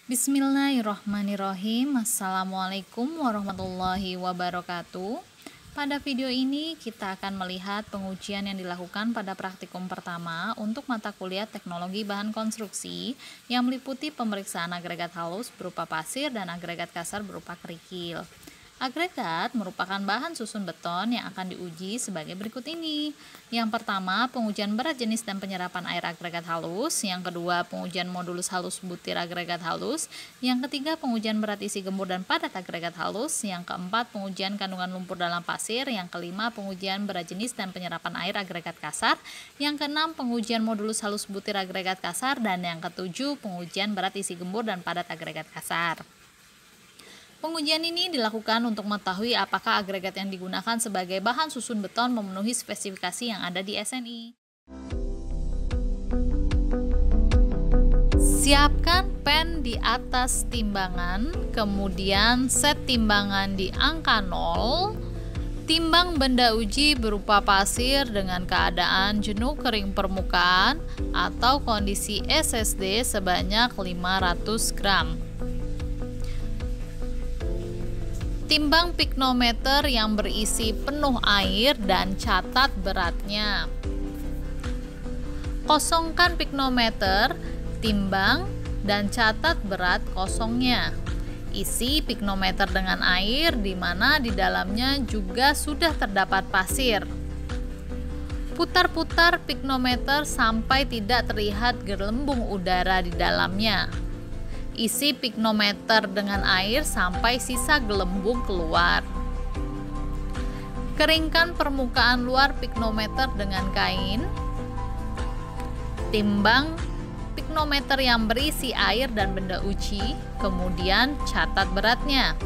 Bismillahirrohmanirrohim. Assalamualaikum warahmatullahi wabarakatuh. Pada video ini kita akan melihat pengujian yang dilakukan pada praktikum pertama untuk mata kuliah teknologi bahan konstruksi yang meliputi pemeriksaan agregat halus berupa pasir dan agregat kasar berupa kerikil. Agregat merupakan bahan susun beton yang akan diuji sebagai berikut ini. Yang pertama, pengujian berat jenis dan penyerapan air agregat halus. Yang kedua, pengujian modulus halus butir agregat halus. Yang ketiga, pengujian berat isi gembur dan padat agregat halus. Yang keempat, pengujian kandungan lumpur dalam pasir. Yang kelima, pengujian berat jenis dan penyerapan air agregat kasar. Yang keenam, pengujian modulus halus butir agregat kasar. Dan yang ketujuh, pengujian berat isi gembur dan padat agregat kasar. Pengujian ini dilakukan untuk mengetahui apakah agregat yang digunakan sebagai bahan susun beton memenuhi spesifikasi yang ada di SNI. Siapkan pen di atas timbangan, kemudian set timbangan di angka 0. Timbang benda uji berupa pasir dengan keadaan jenuh kering permukaan atau kondisi SSD sebanyak 500 gram. Timbang piknometer yang berisi penuh air dan catat beratnya. Kosongkan piknometer, timbang, dan catat berat kosongnya. Isi piknometer dengan air di mana di dalamnya juga sudah terdapat pasir. Putar-putar piknometer sampai tidak terlihat gelembung udara di dalamnya. Isi piknometer dengan air sampai sisa gelembung keluar. Keringkan permukaan luar piknometer dengan kain. Timbang piknometer yang berisi air dan benda uji, kemudian catat beratnya.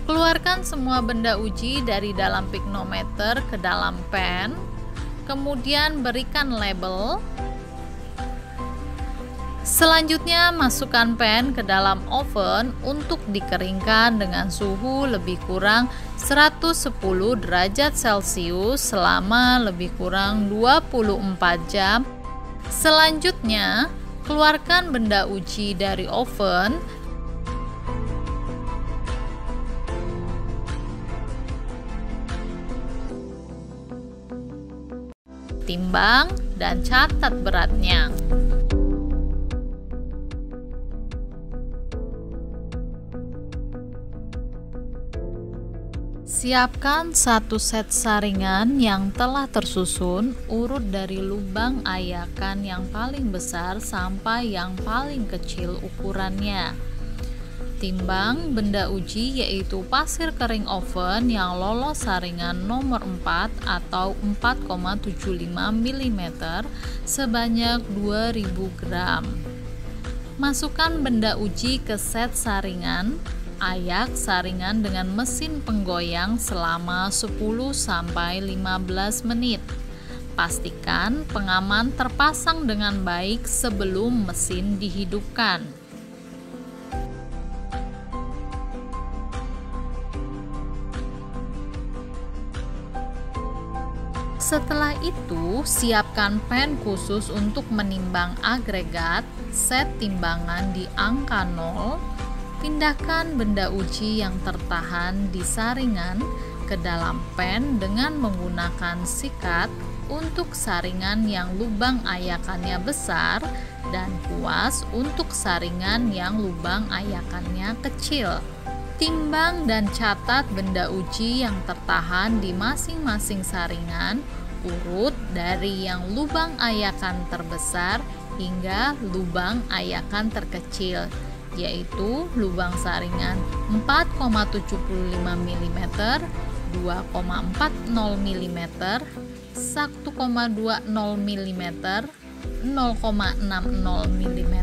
Keluarkan semua benda uji dari dalam piknometer ke dalam pen, kemudian berikan label. Selanjutnya, masukkan pen ke dalam oven untuk dikeringkan dengan suhu lebih kurang 110 derajat Celcius selama lebih kurang 24 jam. Selanjutnya, keluarkan benda uji dari oven. Timbang dan catat beratnya. Siapkan satu set saringan yang telah tersusun urut dari lubang ayakan yang paling besar sampai yang paling kecil ukurannya. Timbang benda uji yaitu pasir kering oven yang lolos saringan nomor 4 atau 4,75 mm sebanyak 2000 gram. Masukkan benda uji ke set saringan. Ayak saringan dengan mesin penggoyang selama 10-15 menit. Pastikan pengaman terpasang dengan baik sebelum mesin dihidupkan. Setelah itu, siapkan pen khusus untuk menimbang agregat. Set timbangan di angka 0. Pindahkan benda uji yang tertahan di saringan ke dalam pen dengan menggunakan sikat untuk saringan yang lubang ayakannya besar dan kuas untuk saringan yang lubang ayakannya kecil. Timbang dan catat benda uji yang tertahan di masing-masing saringan urut dari yang lubang ayakan terbesar hingga lubang ayakan terkecil, yaitu lubang saringan 4,75 mm, 2,40 mm, 1,20 mm, 0,60 mm,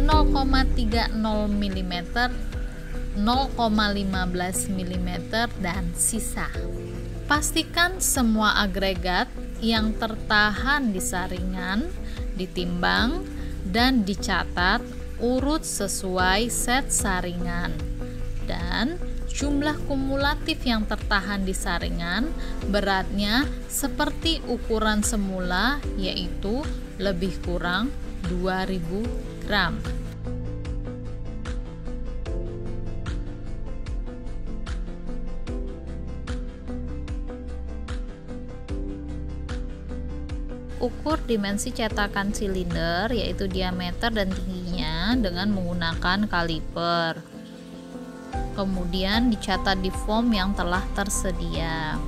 0,30 mm, 0,15 mm, dan sisa. Pastikan semua agregat yang tertahan di saringan ditimbang dan dicatat urut sesuai set saringan, dan jumlah kumulatif yang tertahan di saringan beratnya seperti ukuran semula, yaitu lebih kurang 2000 gram. Ukur dimensi cetakan silinder, yaitu diameter dan tingginya, dengan menggunakan kaliper. Kemudian dicatat di form yang telah tersedia.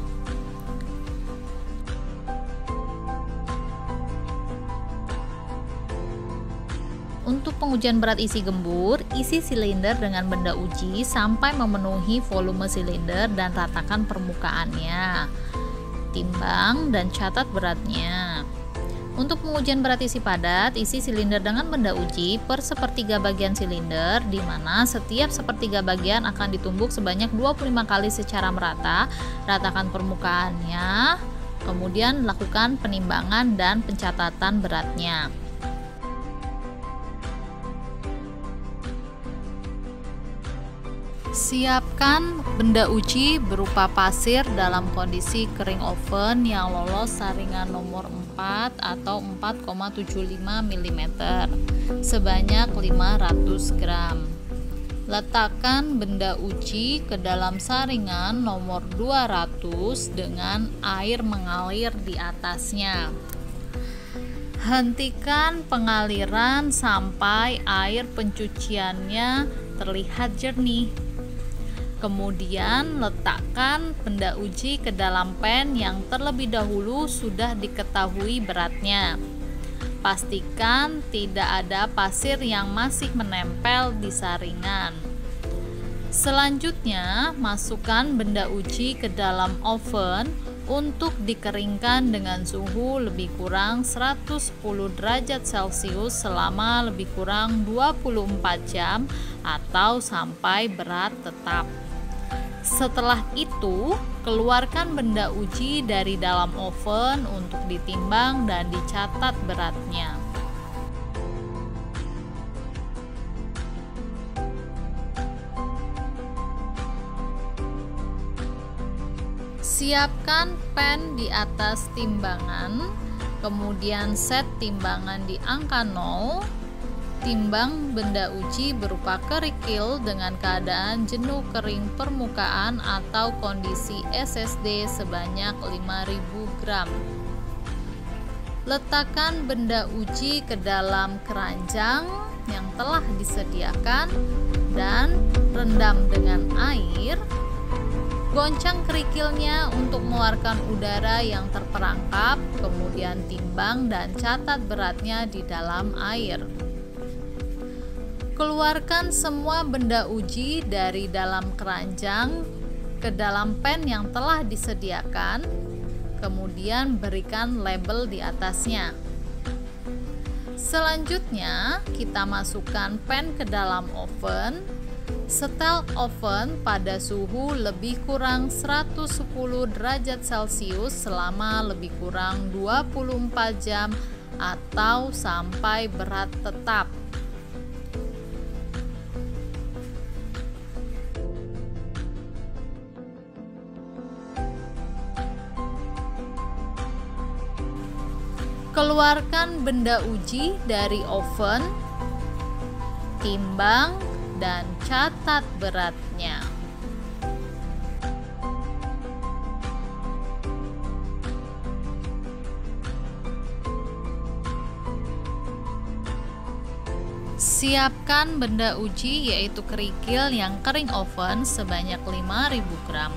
Untuk pengujian berat isi gembur, isi silinder dengan benda uji sampai memenuhi volume silinder dan ratakan permukaannya. Timbang dan catat beratnya. Untuk pengujian berat isi padat, isi silinder dengan benda uji per sepertiga bagian silinder, di mana setiap sepertiga bagian akan ditumbuk sebanyak 25 kali secara merata, ratakan permukaannya, kemudian lakukan penimbangan dan pencatatan beratnya. Siapkan benda uji berupa pasir dalam kondisi kering oven yang lolos saringan nomor 4 atau 4,75 mm sebanyak 500 gram. Letakkan benda uji ke dalam saringan nomor 200 dengan air mengalir di atasnya. Hentikan pengaliran sampai air pencuciannya terlihat jernih. Kemudian letakkan benda uji ke dalam pan yang terlebih dahulu sudah diketahui beratnya. Pastikan tidak ada pasir yang masih menempel di saringan. Selanjutnya, masukkan benda uji ke dalam oven untuk dikeringkan dengan suhu lebih kurang 110 derajat Celcius selama lebih kurang 24 jam atau sampai berat tetap. Setelah itu, keluarkan benda uji dari dalam oven untuk ditimbang dan dicatat beratnya. Siapkan pan di atas timbangan, kemudian set timbangan di angka 0. Timbang benda uji berupa kerikil dengan keadaan jenuh kering permukaan atau kondisi SSD sebanyak 5.000 gram. Letakkan benda uji ke dalam keranjang yang telah disediakan dan rendam dengan air. Goncang kerikilnya untuk mengeluarkan udara yang terperangkap, kemudian timbang dan catat beratnya di dalam air. Keluarkan semua benda uji dari dalam keranjang ke dalam pan yang telah disediakan, kemudian berikan label di atasnya. Selanjutnya, kita masukkan pan ke dalam oven. Setel oven pada suhu lebih kurang 110 derajat Celcius selama lebih kurang 24 jam atau sampai berat tetap. Keluarkan benda uji dari oven, timbang, dan catat beratnya. Siapkan benda uji yaitu kerikil yang kering oven sebanyak 5.000 gram.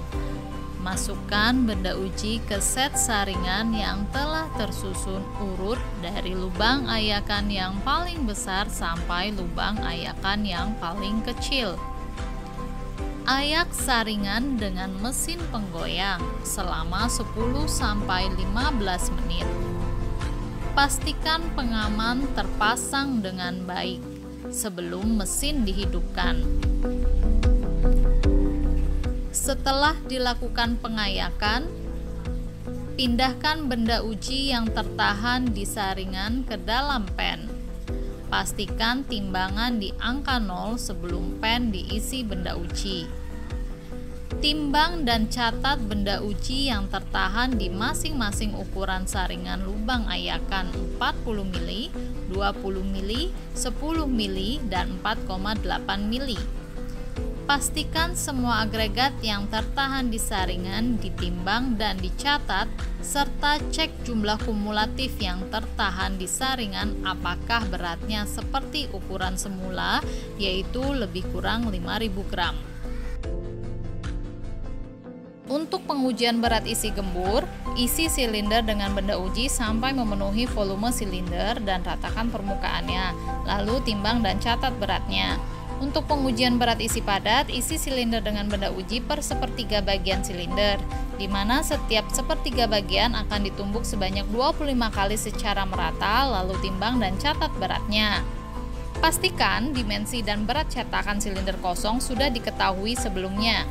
Masukkan benda uji ke set saringan yang telah tersusun urut dari lubang ayakan yang paling besar sampai lubang ayakan yang paling kecil. Ayak saringan dengan mesin penggoyang selama 10-15 menit. Pastikan pengaman terpasang dengan baik sebelum mesin dihidupkan. Setelah dilakukan pengayakan, pindahkan benda uji yang tertahan di saringan ke dalam pan. Pastikan timbangan di angka 0 sebelum pan diisi benda uji. Timbang dan catat benda uji yang tertahan di masing-masing ukuran saringan lubang ayakan 40 mili, 20 mili, 10 mili, dan 4,8 mili. Pastikan semua agregat yang tertahan di saringan ditimbang dan dicatat, serta cek jumlah kumulatif yang tertahan di saringan apakah beratnya seperti ukuran semula, yaitu lebih kurang 5.000 gram. Untuk pengujian berat isi gembur, isi silinder dengan benda uji sampai memenuhi volume silinder dan ratakan permukaannya, lalu timbang dan catat beratnya. Untuk pengujian berat isi padat, isi silinder dengan benda uji per sepertiga bagian silinder, di mana setiap sepertiga bagian akan ditumbuk sebanyak 25 kali secara merata, lalu timbang dan catat beratnya. Pastikan dimensi dan berat cetakan silinder kosong sudah diketahui sebelumnya.